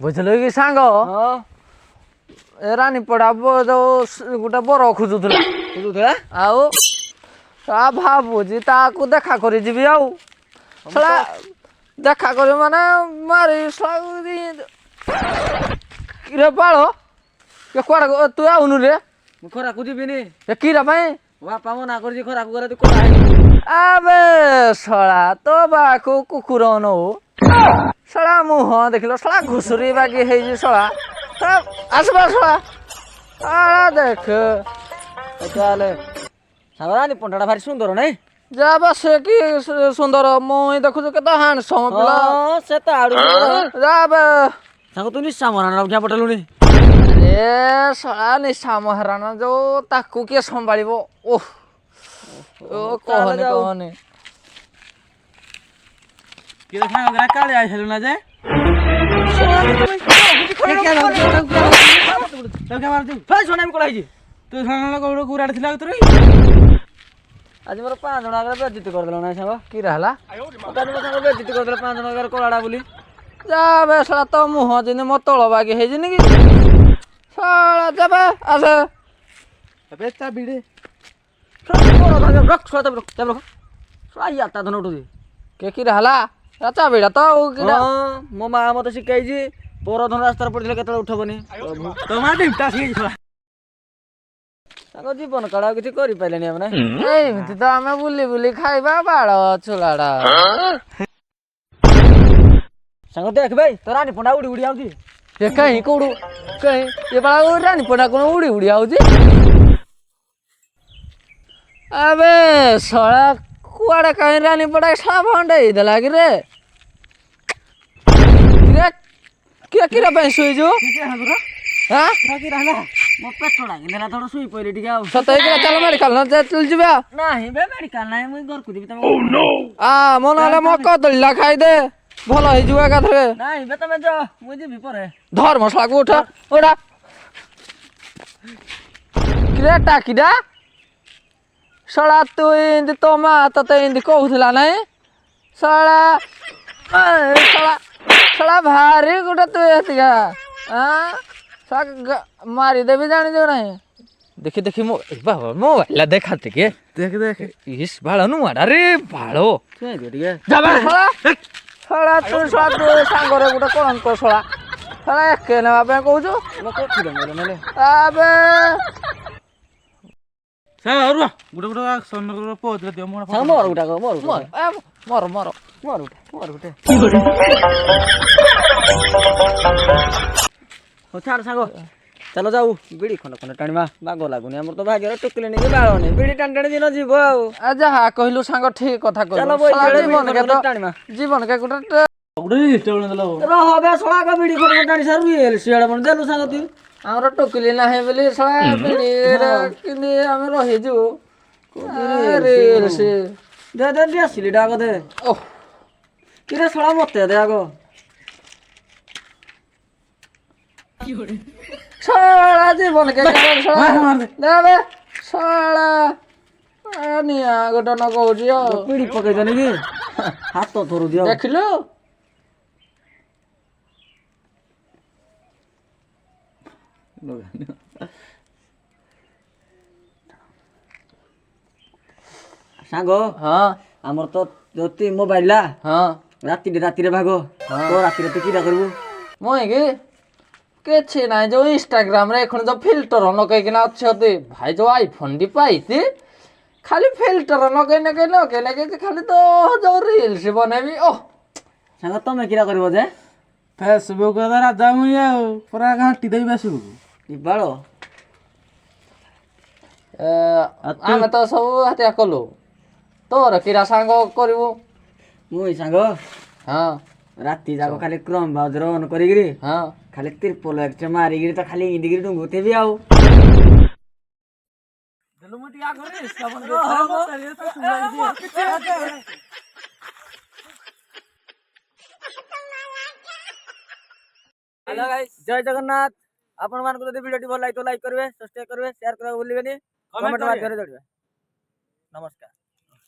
ବୁଝିଲୁ କି ସାଙ୍ଗ ଏ ରାନୀପଡ଼ା ଯୋଉ ଗୋଟେ ବର ଖୋଜୁଥିଲା ଆଉ ଭାବୁଛି ତାକୁ ଦେଖା କରି ଯିବି ଆଉ ଶଳା ଦେଖା କରିବି ମାନେ ମାରି କିରେ ପାଳ କୁଆଡ଼େ ତୁ ଆଉନୁ ରେ ମୁଁ ଖରାକୁ ଯିବିନି ଏ କିରା ପାଇଁ ବାପା ମନା କରିଛି ଖରାକୁ ଗଲେ ତୁ କଳା ଆବେ ଶଳା ତୋ ବାକୁ କୁକୁର ନଉ ଶଳା ମୁହଁ ଦେଖିଲ ଶଳା ଘୁଷୁରୀ ବାଗି ହେଇଛି ଶଳା ଆସିବା ଶଳା ଦେଖ ତାହେଲେ ସାଙ୍ଗରାନି ପଣ୍ଡାଟା ଭାରି ସୁନ୍ଦର ନାଇଁ ଯା ବା ସେ କି ସୁନ୍ଦର ମୁଇଁ ଦେଖୁଛୁ କେତେ ହ୍ୟାଣ୍ଡସମ ପିଲା ସେ ତ ଆଡୁ ଯା ବେ ସାଙ୍ଗ ତୁ ନିଶା ମରାଣ ରଖିଆ ପଠେଇଲୁଣି ଏ ଶଳା ନିଶା ମହାରାଣା ଯୋଉ ତାକୁ କିଏ ସମ୍ଭାଳିବ ଓହ କହନି କହନି କିଏ ସାଙ୍ଗ କାଳି ଆଇସାଲୁ ନା ଯେ ଆଜି ମୋର 5 ଜଣ ଆଗରେ ବେଜିତ କରିଦେଲ ନା ସାଙ୍ଗ କି ହେଲା ସାଙ୍ଗ ବେଜିତ କରିଦେଲ 5 ଜଣ ଆଗରେ କଳାଟା ବୋଲି ଯା ବେ ଶଳା ତ ମୁହଁ ଯେମିତି ମୋ ତଳ ବାଗି ହେଇଯିନି କି ଶଳା ଯାବେ ଆସେ ଏବେ ତା ବିଡେ କିରେ ହେଲା ଚାବିଡ଼ା ତ ଆଉ କିରା ମୋ ମା ମତେ ଶିଖାଇଛି ପରଧନ ରାସ୍ତାରେ ପଡିଥିଲେ କେତେବେଳେ ଉଠବନି ତାଙ୍କ ଜୀବନ କାଳ ଆଉ କିଛି କରିପାରିଲେନି ଆମେ ଏମିତି ତ ଆମେ ବୁଲି ବୁଲି ଖାଇବା ବାଳ ଚୁଲାଟା ସାଙ୍ଗ ଦେଖ ଭାଇ ତ ରାନୀ ପଣ୍ଡା ଉଡି ଉଡି ଆଉଛି ଏ କାହିଁ କୋଉଠୁ କାହିଁ ଏ ବାଳ ରାନୀ ପଣ୍ଡା କଣ ଉଡି ଉଡି ଆଉଛି ଆବେ ଶଳା କୁଆଡେ କାହିଁ ରାନୀ ପଣ୍ଡା ଶଳା ଭଣ୍ଡେ ହେଇଥିଲା କିରେ କିରା ପାଇଁ ଶୋଇଛୁ ମୋ ପେଟଟା କିନ୍ଦେଲା ଥର ଶୋଇ ପଇଲି ଟିକେ ଆଉ ସତ ହେଇକିରା ଚାଲ ମେଡିକାଲ ନ ଯିବା ନାହିଁ ବେ ମେଡିକାଲ ନାହିଁ ମୁଁ ଘରକୁ ଯିବି ତମେ ମୋ ନହେଲେ ମୋ କଦଳୀଟା ଖାଇଦେ ଭଲ ହେଇଯିବ ଏକାଥରେ ନାହିଁ ବେ ତମେ ଯାଅ ମୁଁ ଯିବି ପରେ ଧର୍ମଶାଳାକୁ ଉଠା କିରେ ଟାକିଟା ଶଳା ତୁ ଏମିତି ତୋ ମା ତତେ ଏମିତି କହୁଥିଲା ନାଇଁ ଶଳା ଶଳା ଭାରି ଗୋଟେ ତୁ ଏତିକା ମାରିଦେବି ଜାଣିଛୁ ନାହିଁ ଦେଖି ଦେଖି ମୋବାଇଲ ଦେଖା ଟିକେ ଦେଖ ଇସ୍ ବାଳ ନୁଆଟା ରେ ବାଳ ଶଳା ତୁ ସାଙ୍ଗରେ ଗୋଟେ କଳଙ୍କ ଶଳା ଶଳା ଏକେ ନେବା ପାଇଁ କହୁଛୁ ଆବେ ଛାଡ ସାଙ୍ଗ ଚାଲ ଯାଉ ବିଡି ଖଣ୍ଡ ଖଣ୍ଡ ଟାଣିବା ବାଗ ଲାଗୁନି ଆମର ତ ଭାଗ୍ୟରେ ଟୁକିଲେ ନେଇକି ବାଳନି ବିଡି ଟାଣି ଟାଣି ଦିନ ଯିବ ଆଉ ଯାହା କହିଲୁ ସାଙ୍ଗ ଠିକ କଥା କହିଲୁ ଜୀବନ କେ ଗୋଟେ ଆମର ଟୋକିଲି ନାହିଁ ବୋଲି ଶଳା କେମିତି ଆମେ ରହିଛୁ ଆସିଲି ଡାକ ଦେ କିରେ ଶଳା ମତେ ଦେ ଆଗ ଶଳା ଜୀବନ କେ ଶଳା ନିଆଁ ଗୋଟେ ନ କହୁଛି ଆଉ ପିଢି ପକେଇଛନି କି ହାତ ଧରୁ ଦିଅ ଦେଖିଲୁ ସାଙ୍ଗ ହଁ ଆମର ତ ଯଦି ମୋବାଇଲ ହଁ ରାତିରେ ଭାଗ ତ ରାତିରେ ତୁ କିଟା କରିବୁ ମୁଁ କି କିଛି ନାହିଁ ଯୋଉ ଇନଷ୍ଟାଗ୍ରାମରେ এখন ଯୋଉ ଫିଲ୍ଟର ଲଗେଇକିନା ଅଛନ୍ତି ଭାଇ ଯୋଉ ଆଇଫୋନ ଟି ପାଇଛି ଖାଲି ଫିଲ୍ଟର ଲଗେଇ ଖାଲି ତ ଯୋଉ ରିଲ୍ସ ବନେଇବି ସାଙ୍ଗ ତମେ କିରା କରିବ ଯେ ଫେସବୁକ ରାଜା ମୁଇଁ ଆଉ ପୁରା ଘାଣ୍ଟି ଦେବି ଫେସବୁକ ବାଳ ଆମେ ତ ସବୁ ହାତିଆ କଲୁ ତୋର କିରା ସାଙ୍ଗ କରିବୁ ମୁଁ ସାଙ୍ଗ ହଁ ରାତି ଯାକ ଖାଲି କ୍ରମ ବ୍ରାଉଜର ଅନ କରିକିରି ହଁ ଖାଲି ତ୍ରିପଲ ଏକ୍ସ ମାରିକିରି ତ ଖାଲି ଇନ୍ଦିକିରି ଡୁଙ୍ଗୁଥିବି ଆଉ हेलो गाइस जय जगन्नाथ आपण मानको जदि वीडियो भल लाइक तो लाइक करबे सब्सक्राइब करबे शेयर करबे भूलिबेनी कमेंट माध्यम रे जोड़िबे नमस्कार।